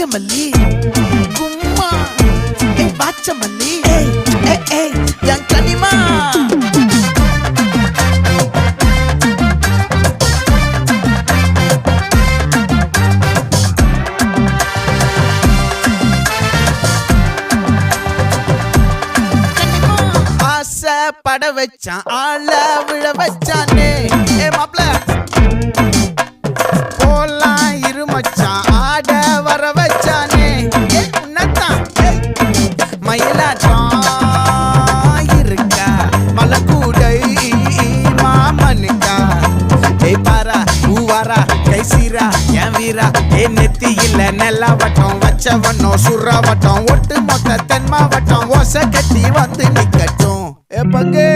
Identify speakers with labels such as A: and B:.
A: நாகமல்லி கும்மா பாச்சமல்லி என் கனிமா பட வச்சான் ஆள விழ வச்சானே மாப்ள போலாம் இருமச்சான் ஆட வர வச்சானே உன்னத்தான் மயிலாட்டம் இருக்கா மலக்கூடை மாமனுக்கா பாரா பூவாரா கைசீரா என் வீரா நெத்தி இல்ல நெல்லாவட்டம் வச்சவட்டம் சுறாவட்டம் ஒட்டு மொத்த தென் மாவட்டம் ஓசை கட்டி வந்து நிக்கட்டும் பங்கே